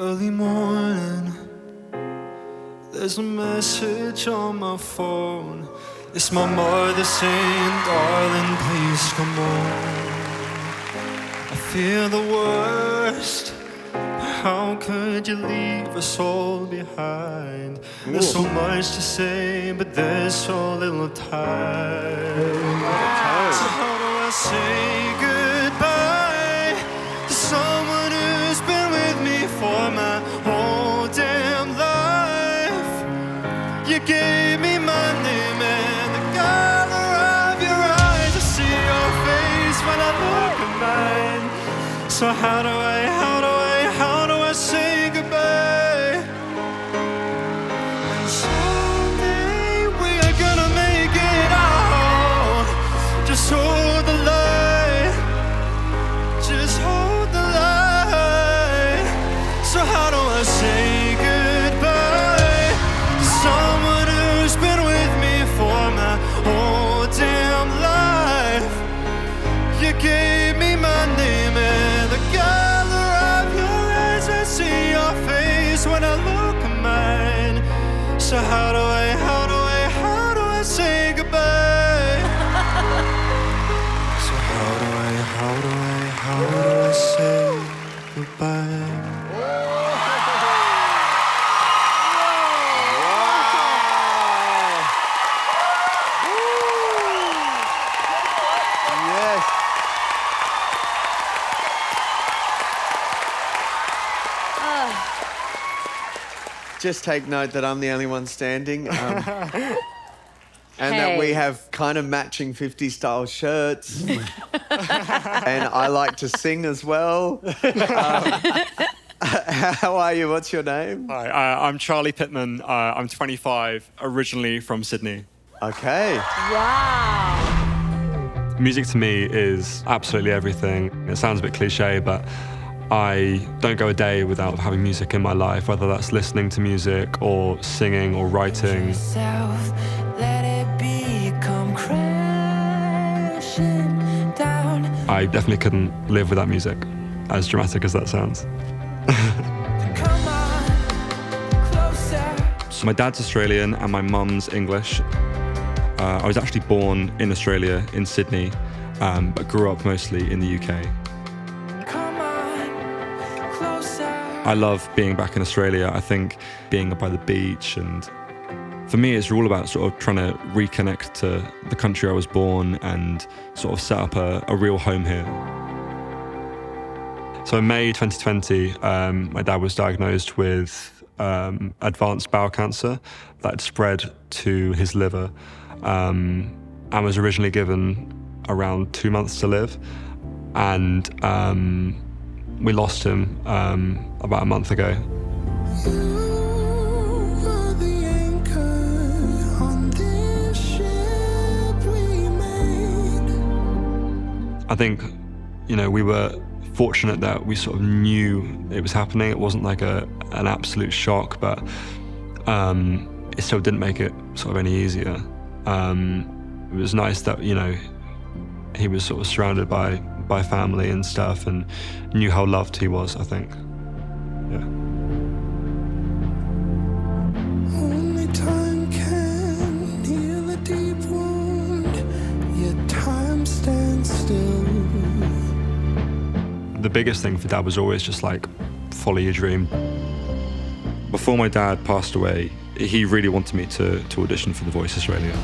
Early morning, there's a message on my phone. It's my mother saying, darling, please come on. I fear the worst. How could you leave us all behind? There's so much to say, but there's so little time. So how do I say goodbye to someone who's been with me for my whole damn life? You gave me my name and the color of your eyes. I see your face when I look at mine. So how do I say goodbye? And someday we are gonna make it out. Just hold the light. Just hold the light. So how do I say goodbye to someone who's been with me for my whole damn life? You gave me my name and the color of your eyes. I see your face when I look at mine. So how do I say goodbye? So how do I say goodbye? Yes. Just take note that I'm the only one standing. And that we have kind of matching 50s style shirts. And I like to sing as well. How are you? What's your name? Hi, I'm Charlie Pittman. I'm 25, originally from Sydney. Okay. Wow. Music to me is absolutely everything. It sounds a bit cliche, but I don't go a day without having music in my life, whether that's listening to music or singing or writing. I definitely couldn't live without music, as dramatic as that sounds. So my dad's Australian and my mum's English. I was actually born in Australia, in Sydney, but grew up mostly in the UK. I love being back in Australia. I think being by the beach, and for me it's all about sort of trying to reconnect to the country I was born and sort of set up a real home here. So in May 2020, my dad was diagnosed with advanced bowel cancer that had spread to his liver, and was originally given around 2 months to live. And we lost him about a month ago. I think, we were fortunate that we sort of knew it was happening. It wasn't like an absolute shock, but it still didn't make it sort of any easier. It was nice that, he was sort of surrounded by family and stuff and knew how loved he was, I think. Yeah. Only time can heal a deep wound, yet time stands still. The biggest thing for Dad was always just like, follow your dream. Before my dad passed away, he really wanted me to audition for The Voice Australia.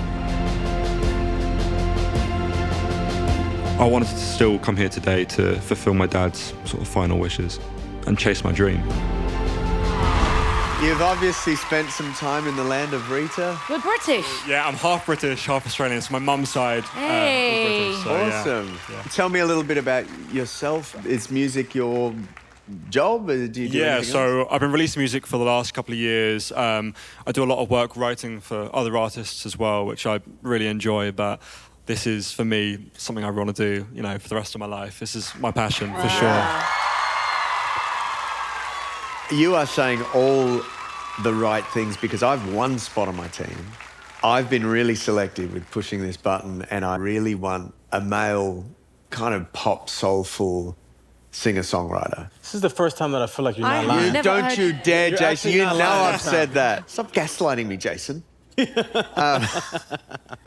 I wanted to still come here today to fulfill my dad's sort of final wishes and chase my dream. You've obviously spent some time in the land of Rita. You're British. Yeah, I'm half British, half Australian, so my mum's side Hey. is British. So, Awesome. Yeah. Tell me a little bit about yourself. Is music your job? Do you do anything so else? I've been releasing music for the last couple of years. I do a lot of work writing for other artists as well, which I really enjoy, but this is, for me, something I want to do, for the rest of my life. This is my passion, for sure. You are saying all the right things because I've one spot on my team. I've been really selective with pushing this button, and I really want a male kind of pop, soulful singer-songwriter. This is the first time that I feel like you're not I lying. Never Don't heard- you dare, You're Jason. actually You not know lying I've this said that. Stop gaslighting me, Jason.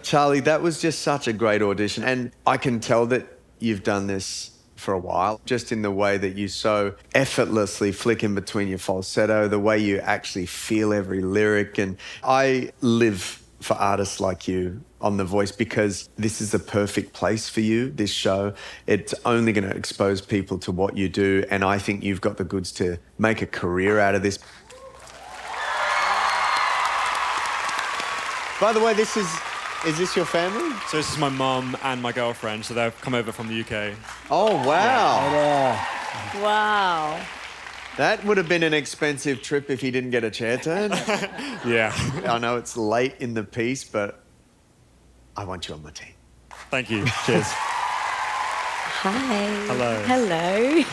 Charlie, that was just such a great audition. And I can tell that you've done this for a while, just in the way that you so effortlessly flick in between your falsetto, the way you actually feel every lyric. And I live for artists like you on The Voice because this is the perfect place for you, this show. It's only going to expose people to what you do, and I think you've got the goods to make a career out of this. By the way, is this your family? So this is my mum and my girlfriend, so they've come over from the UK. Oh, wow. Wow. That would have been an expensive trip if he didn't get a chair turn. Yeah. I know it's late in the piece, but I want you on my team. Thank you. Cheers. Hi. Hello. Hello.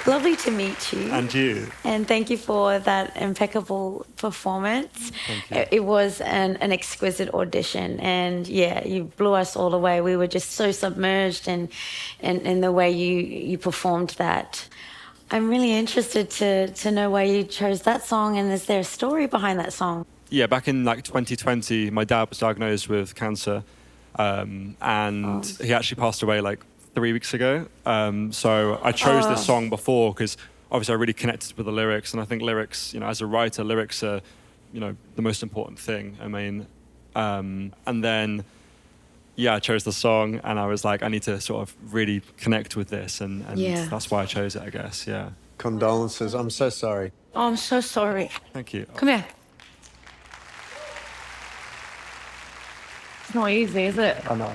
Lovely to meet you. And you. And thank you for that impeccable performance. Thank you. It was an exquisite audition, and yeah, you blew us all away. We were just so submerged in the way you performed that. I'm really interested to know why you chose that song, and is there a story behind that song? Yeah, back in like 2020, my dad was diagnosed with cancer, and he actually passed away like 3 weeks ago. So I chose this song before because obviously I really connected with the lyrics, and I think lyrics, you know, as a writer, lyrics are, you know, the most important thing. I mean, and then, yeah, I chose the song, and I was like, I need to sort of really connect with this, and Yeah. that's why I chose it, I guess. Yeah. Condolences. I'm so sorry. Oh, I'm so sorry. Thank you. Come here. It's not easy, is it? I know.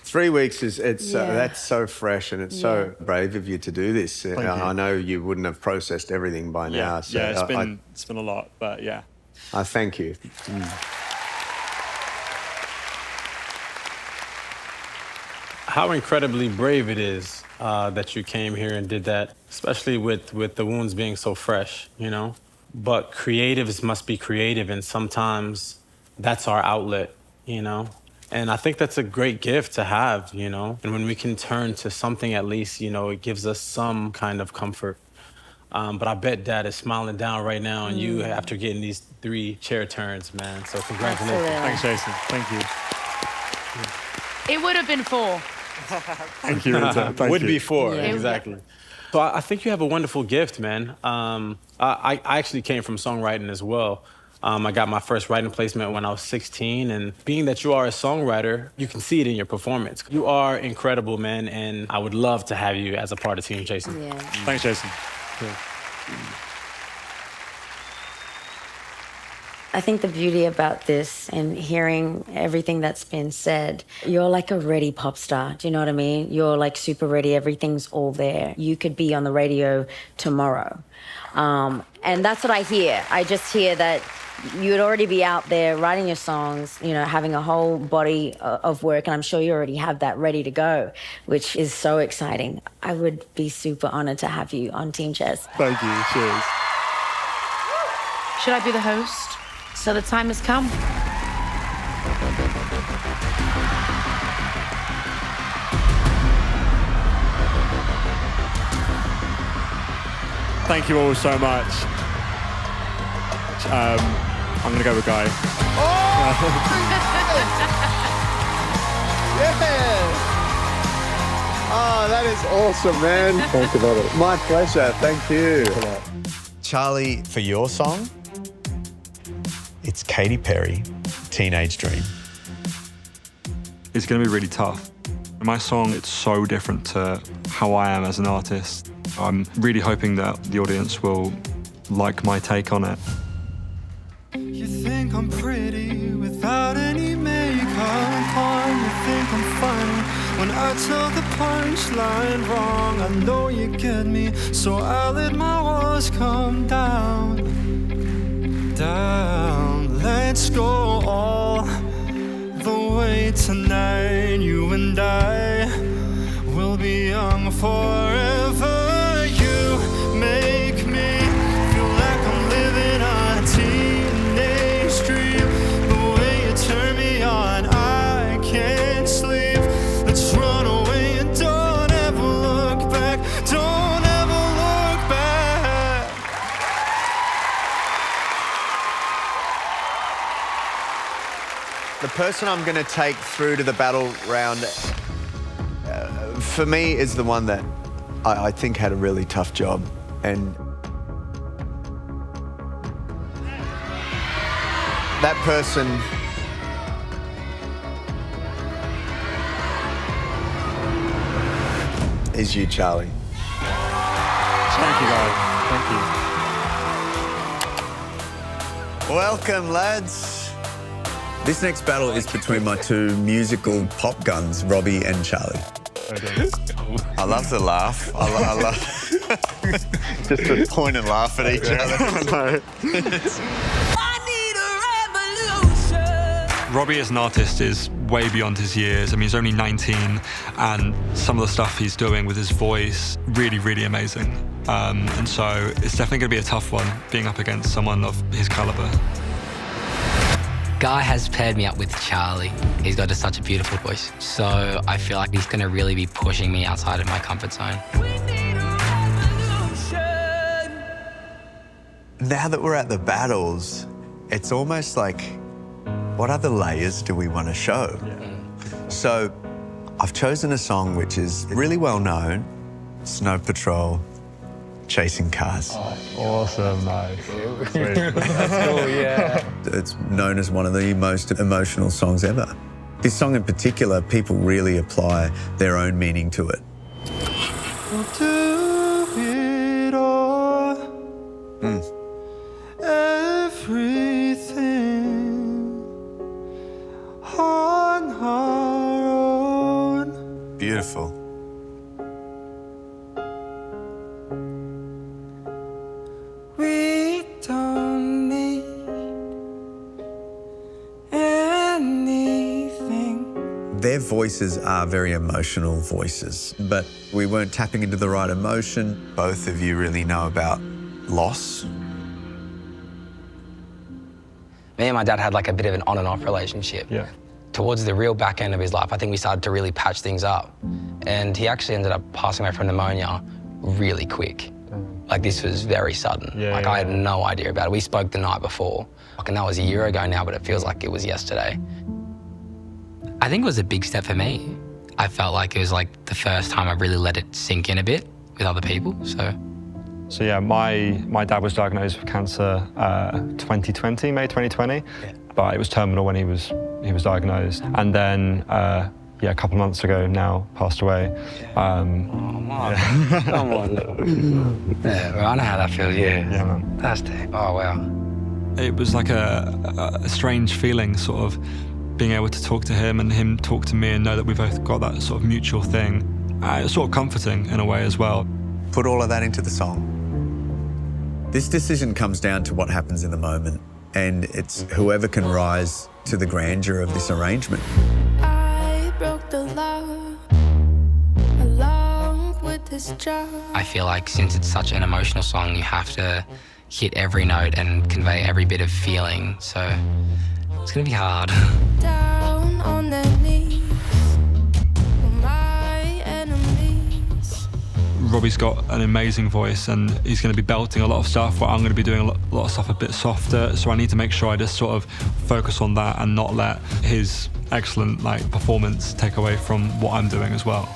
3 weeks it's Yeah. that's so fresh, and it's so brave of you to do this. you. I know you wouldn't have processed everything by now. So Yeah, it's been a lot, but yeah. I thank you. How incredibly brave it is that you came here and did that, especially with the wounds being so fresh, you know? But creatives must be creative, and sometimes that's our outlet, you know? And I think that's a great gift to have, you know? And when we can turn to something, at least, you know, it gives us some kind of comfort. But I bet Dad is smiling down right now on you after getting these 3 chair turns, man. So congratulations. Absolutely. Thanks, Jason. Thank you. It would have been 4. Thank you, Rita. Thank Would you. be 4, Yeah. exactly. So I think you have a wonderful gift, man. I actually came from songwriting as well. I got my first writing placement when I was 16, and being that you are a songwriter, you can see it in your performance. You are incredible, man, and I would love to have you as a part of Team Jason. Yeah. Thanks, Jason. I think the beauty about this and hearing everything that's been said, you're like a ready pop star. Do you know what I mean? You're like super ready. Everything's all there. You could be on the radio tomorrow. And that's what I hear. I just hear that you'd already be out there writing your songs, you know, having a whole body of work. And I'm sure you already have that ready to go, which is so exciting. I would be super honored to have you on Team Chess. Thank you. Cheers. Should I be the host? So the time has come. Thank you all so much. I'm gonna go with Guy. Oh, that is awesome, man. Thank you, brother. My pleasure. Thank you. Charlie, for your song, it's Katy Perry, Teenage Dream. It's gonna be really tough. My song, it's so different to how I am as an artist. I'm really hoping that the audience will like my take on it. You think I'm pretty without any makeup on. You think I'm funny when I tell the punchline wrong. I know you get me, so I let my walls come down. Down. Let's go all the way tonight. You and I will be young forever. You make me feel like I'm living a teenage dream. The way you turn me on, I can't sleep. Let's run person I'm going to take through to the battle round, for me, is the one that I think had a really tough job. And that person is you, Charlie. Thank you, guys. Thank you. Welcome, lads. This next battle is between my two musical pop guns, Robbie and Charlie. I love the laugh. I love just to point and laugh at each other. Robbie as an artist is way beyond his years. I mean, he's only 19, and some of the stuff he's doing with his voice, really, really amazing. And so it's definitely going to be a tough one, being up against someone of his caliber. Guy has paired me up with Charlie. He's got such a beautiful voice. So I feel like he's going to really be pushing me outside of my comfort zone. Now that we're at the battles, it's almost like, what other layers do we want to show? Yeah. So I've chosen a song which is really well known, Snow Patrol, Chasing Cars. Oh, awesome, nice. Sweet. That's cool, yeah. It's known as one of the most emotional songs ever. This song in particular, people really apply their own meaning to it. We'll do it all. Everything on our own. Beautiful. We don't need anything. Their voices are very emotional voices, but we weren't tapping into the right emotion. Both of you really know about loss. Me and my dad had like a bit of an on and off relationship. Yeah. Towards the real back end of his life, I think we started to really patch things up. And he actually ended up passing away from pneumonia really quick. Like, this was very sudden. I had no idea about it. We spoke the night before, and that was a year ago now, but it feels like it was yesterday. I think it was a big step for me. I felt like it was like the first time I really let it sink in a bit with other people, so. So yeah, my dad was diagnosed with cancer 2020, May 2020, but it was terminal when he was diagnosed. And then, a couple of months ago now, passed away. Come on. Yeah, well, I know how that feels, yeah. Yeah, man. That's deep. Oh, wow. It was like a strange feeling, sort of being able to talk to him and him talk to me and know that we both got that sort of mutual thing. It was sort of comforting in a way as well. Put all of that into the song. This decision comes down to what happens in the moment, and it's whoever can rise to the grandeur of this arrangement. Broke the law along with this job. I feel like since it's such an emotional song, you have to hit every note and convey every bit of feeling. So it's gonna be hard. Down on their knees, my enemies. Robbie's got an amazing voice and he's going to be belting a lot of stuff, but I'm going to be doing a lot of stuff a bit softer. So I need to make sure I just sort of focus on that and not let his excellent performance take away from what I'm doing as well.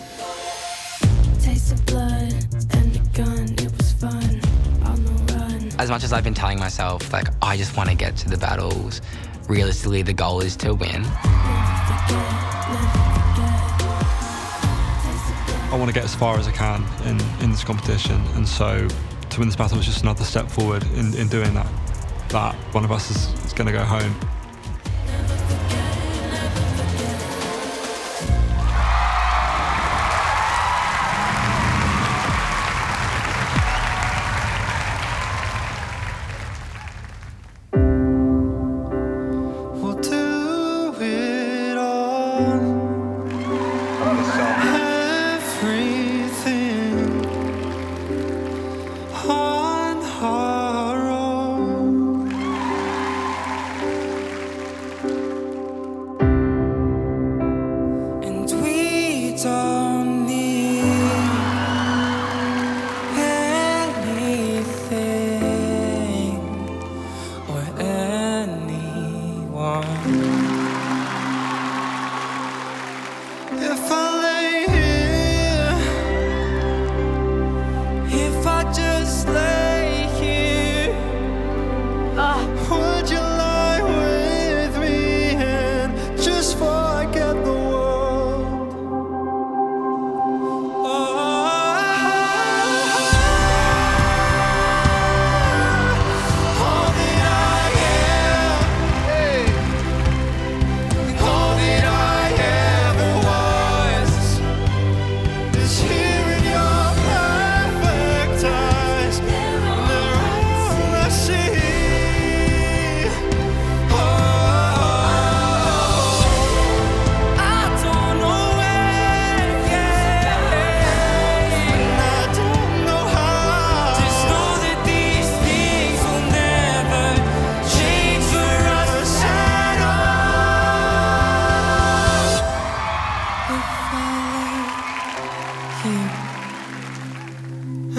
Taste of blood and a gun, it was fun on the run. As much as I've been telling myself, like, I just want to get to the battles, realistically, the goal is to win. I want to get as far as I can in this competition, and so to win this battle is just another step forward in doing that. That one of us is going to go home.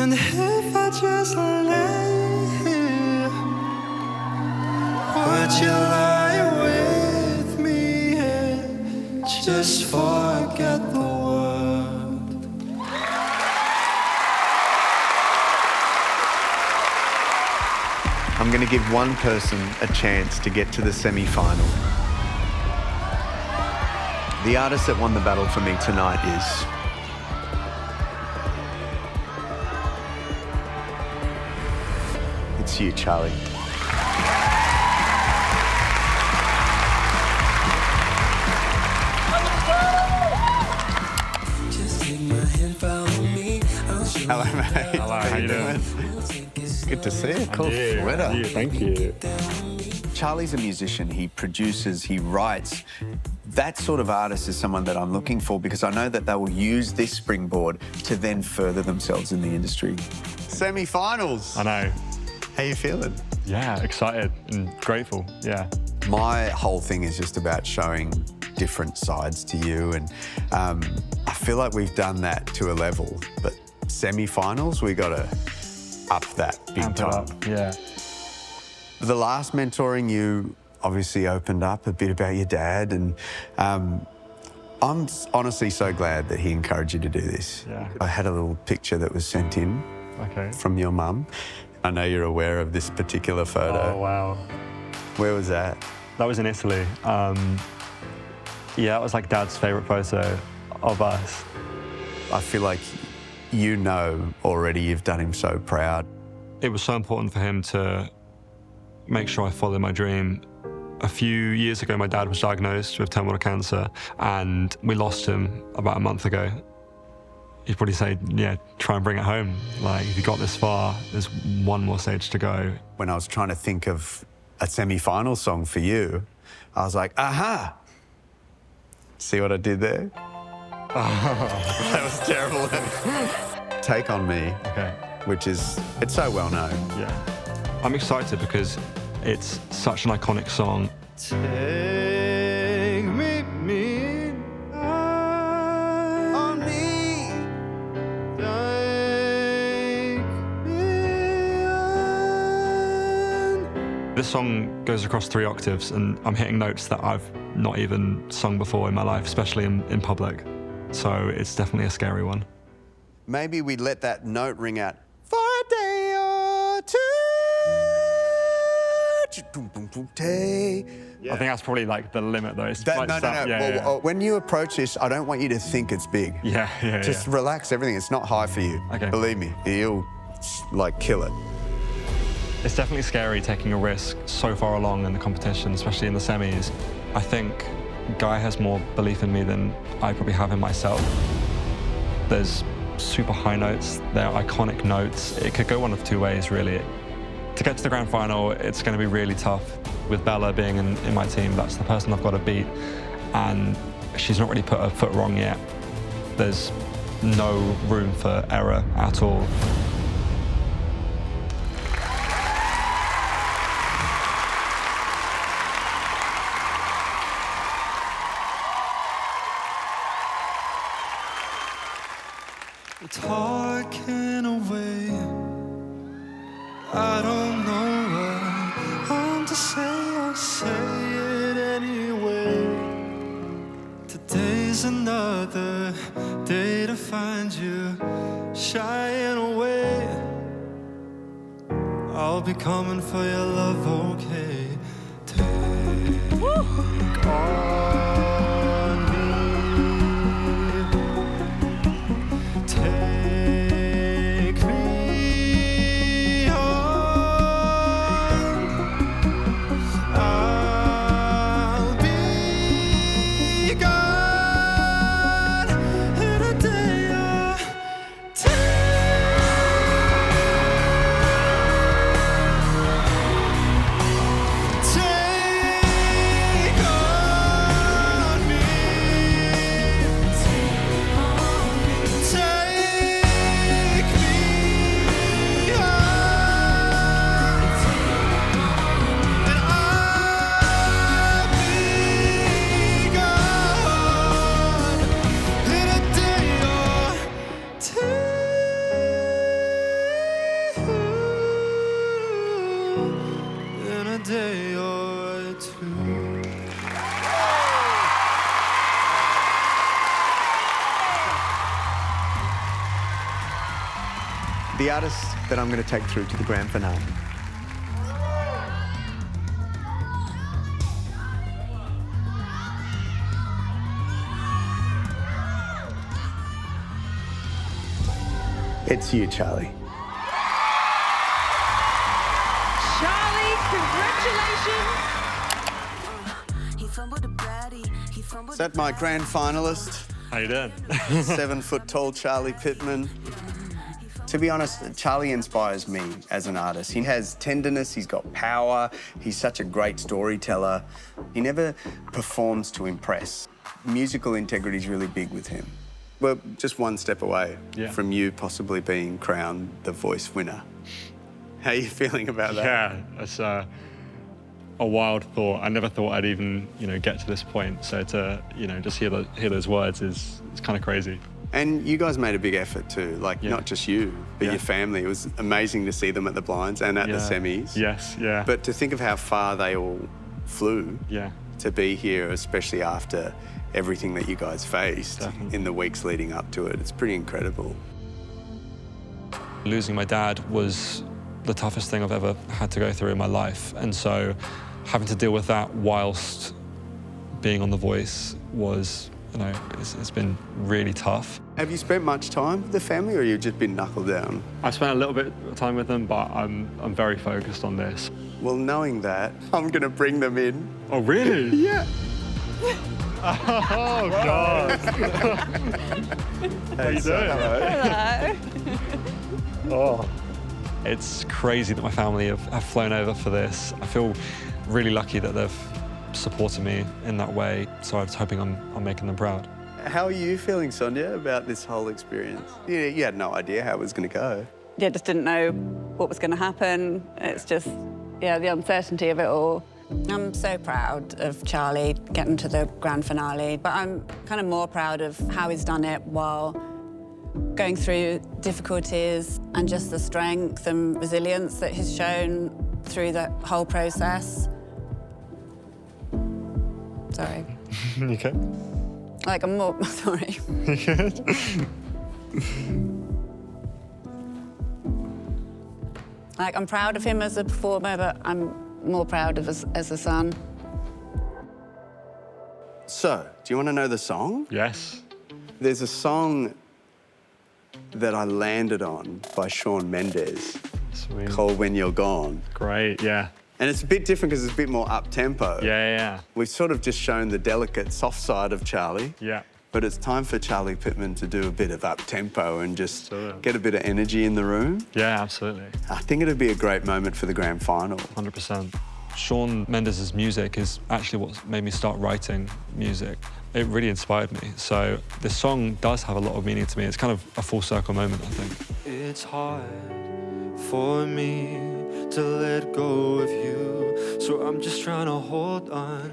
And if I just lay here, would you lie with me and just forget the world? I'm going to give one person a chance to get to the semi-final. The artist that won the battle for me tonight is... It's you, Charlie. Hello, mate. Hello, how you doing? Good to see you. Cool sweater. Thank you. Charlie's a musician. He produces, he writes. That sort of artist is someone that I'm looking for because I know that they will use this springboard to then further themselves in the industry. Semi-finals. I know. How you feeling? Yeah, excited and grateful, yeah. My whole thing is just about showing different sides to you, and I feel like we've done that to a level, but semi-finals, we got to up that big time. Yeah. The last mentoring, you obviously opened up a bit about your dad, and I'm honestly so glad that he encouraged you to do this. Yeah. I had a little picture that was sent in from your mum. I know you're aware of this particular photo. Oh, wow. Where was that? That was in Italy. Yeah, it was like Dad's favourite photo of us. I feel like you know already you've done him so proud. It was so important for him to make sure I followed my dream. A few years ago, my dad was diagnosed with terminal cancer, and we lost him about a month ago. He'd probably say, yeah, try and bring it home. Like, if you got this far, there's one more stage to go. When I was trying to think of a semi-final song for you, I was like, aha! See what I did there? Oh, that was terrible. Take On Me, which is, it's so well known. Yeah. I'm excited because it's such an iconic song. Take me On me. take me on. This song goes across 3 octaves, and I'm hitting notes that I've not even sung before in my life, especially in public. So it's definitely a scary one. Maybe we let that note ring out for a day or two. I think that's probably like the limit, though. It's No. Yeah. When you approach this, I don't want you to think it's big. Yeah. Just relax everything. It's not high for you. Okay. Believe me, you'll like kill it. It's definitely scary taking a risk so far along in the competition, especially in the semis. I think Guy has more belief in me than I probably have in myself. There's super high notes, they're iconic notes. It could go one of 2 ways, really. To get to the grand final, it's going to be really tough. With Bella being in my team, that's the person I've got to beat, and she's not really put her foot wrong yet. There's no room for error at all. Talking away, I don't know what I'm to say. I'll say it anyway. Today's another day to find you shying away. I'll be coming for your love, okay? Take on me. Take me on. I'll be gone in a day or two. Take on. day or two. The artist that I'm going to take through to the grand finale. It's you, Charlie. Charlie, congratulations. Is that my grand finalist? How you doing? 7 foot tall Charlie Pittman. To be honest, Charlie inspires me as an artist. He has tenderness, he's got power, he's such a great storyteller. He never performs to impress. Musical integrity is really big with him. We're just one step away from you possibly being crowned the Voice winner. How are you feeling about that? Yeah, it's a wild thought. I never thought I'd even, get to this point. So to, just hear those words it's kind of crazy. And you guys made a big effort too, not just you, but your family. It was amazing to see them at the blinds and at the semis. Yes, yeah. But to think of how far they all flew to be here, especially after everything that you guys faced in the weeks leading up to it, it's pretty incredible. Losing my dad was the toughest thing I've ever had to go through in my life. And so having to deal with that whilst being on The Voice was, it's been really tough. Have you spent much time with the family or you've just been knuckled down? I've spent a little bit of time with them, but I'm very focused on this. Well, knowing that, I'm going to bring them in. Oh, really? Yeah. Oh, God. How you doing? Hello. Oh. It's crazy that my family have flown over for this. I feel really lucky that they've supported me in that way, so I was hoping I'm making them proud. How are you feeling, Sonia, about this whole experience? You had no idea how it was going to go. Yeah, just didn't know what was going to happen. It's just, the uncertainty of it all. I'm so proud of Charlie getting to the grand finale, but I'm kind of more proud of how he's done it while going through difficulties and just the strength and resilience that he's shown through the whole process. Sorry. You okay? I'm more, sorry. You good? I'm proud of him as a performer, but I'm more proud of us as a son. So, do you want to know the song? Yes. There's a song that I landed on by Shawn Mendes called When You're Gone. Great, yeah. And it's a bit different because it's a bit more up-tempo. Yeah. We've sort of just shown the delicate, soft side of Charlie. Yeah. But it's time for Charlie Pittman to do a bit of up-tempo and just get a bit of energy in the room. Yeah, absolutely. I think it'd be a great moment for the grand final. 100%. Shawn Mendes' music is actually what made me start writing music. It really inspired me. So this song does have a lot of meaning to me. It's kind of a full circle moment, I think. It's hard for me to let go of you, so I'm just trying to hold on.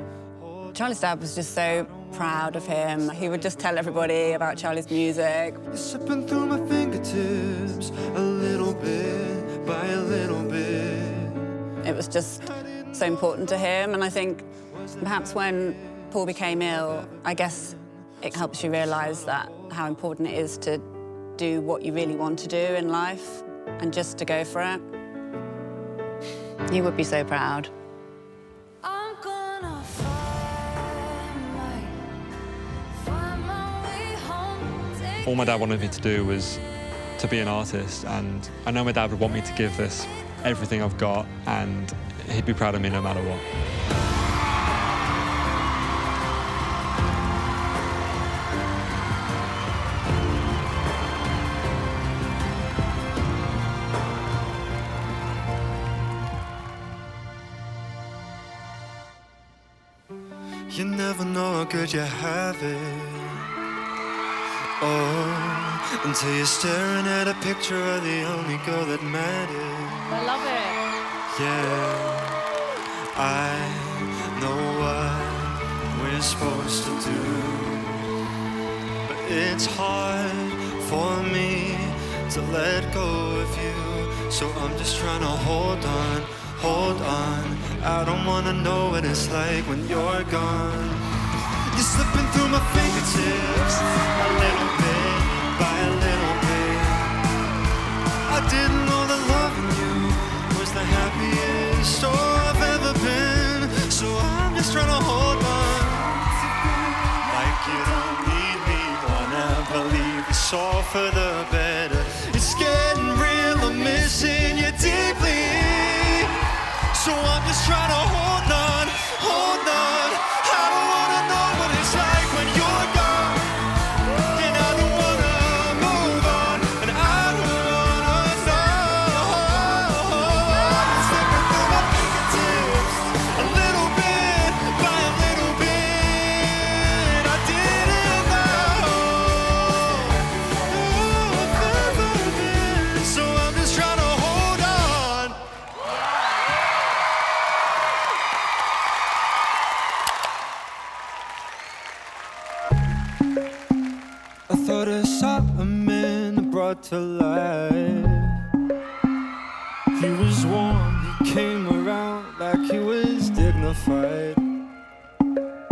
Charlie's dad was just so proud of him. He would just tell everybody about Charlie's music. You're sipping through my fingertips a little bit by a little bit. It was just so important to him, and I think perhaps when Paul became ill, I guess it helps you realise that how important it is to do what you really want to do in life and just to go for it. You would be so proud. All my dad wanted me to do was to be an artist, and I know my dad would want me to give this everything I've got, and he'd be proud of me no matter what. You never know how good you have it. Oh, until you're staring at a picture of the only girl that matters. I love it. Yeah, I know what we're supposed to do, but it's hard for me to let go of you. So I'm just trying to hold on hold on. I don't wanna know what it's like when you're gone. You're slipping through my fingertips, a little bit by a little bit. I didn't know that loving you was the happiest I've ever been. So I'm just trying to hold on. Like you don't need me, wanna believe it's all for the better. It's getting real, I'm missing you deeply. So I'm just trying to hold on, hold on. I don't wanna know what it's like when you're gone. And I don't wanna move on. And I don't wanna know. I'm slipping through my fingertips, a little bit by a little bit. I didn't know. So I'm just trying to hold on. I thought I saw a man brought to life. He was warm, he came around like he was dignified.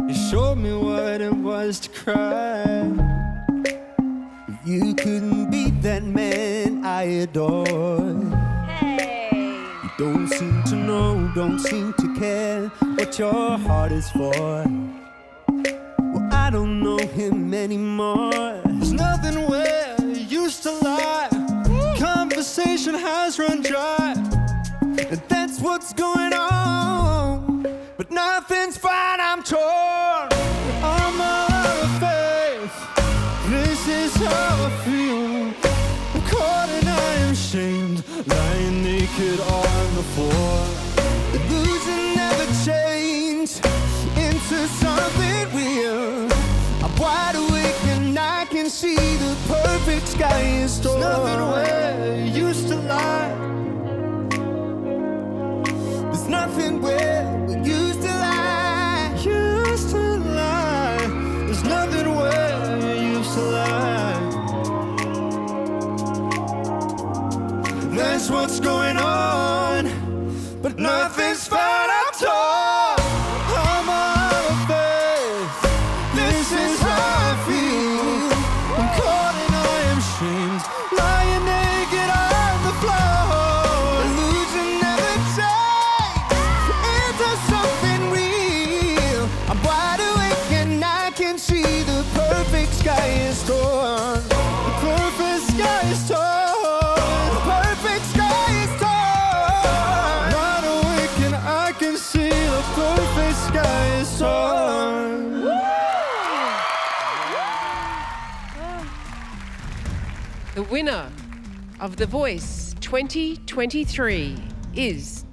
He showed me what it was to cry. You couldn't beat that man I adore. You don't seem to know, don't seem to care what your heart is for. Well, I don't know him anymore. There's nothing where you used to lie. Conversation has run dry. And that's what's going on. But nothing's fine, I'm torn. I'm out of faith. This is how I feel. I'm caught and I am ashamed, lying naked on the floor. Illusion never changed into something real. I'm wide awake and I can see the perfect sky in store. There's nothing where you used to lie. There's nothing where we used to lie. Used to lie. There's nothing where you used to lie. That's what's going on. But nothing's fine at all. I'm out of faith. This is how I feel. I'm caught and I am shamed, lying naked on the floor. Illusion never changed into something real. I'm wide awake and I can see the perfect sky is torn. The perfect sky is torn. The perfect sky is torn. Wide awake and I can see the perfect sky is torn. The winner of The Voice 2023 is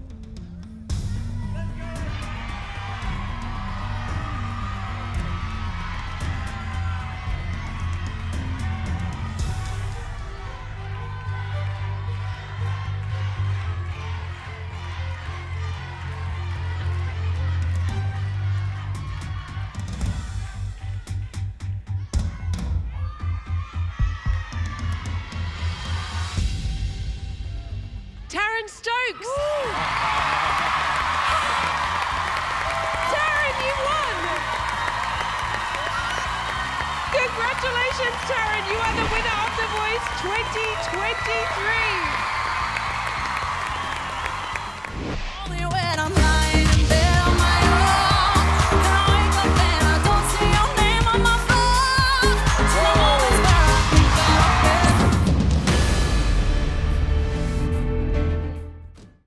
Taryn Stokes. Taryn, you won. Congratulations, Taryn. You are the winner of The Voice 2023.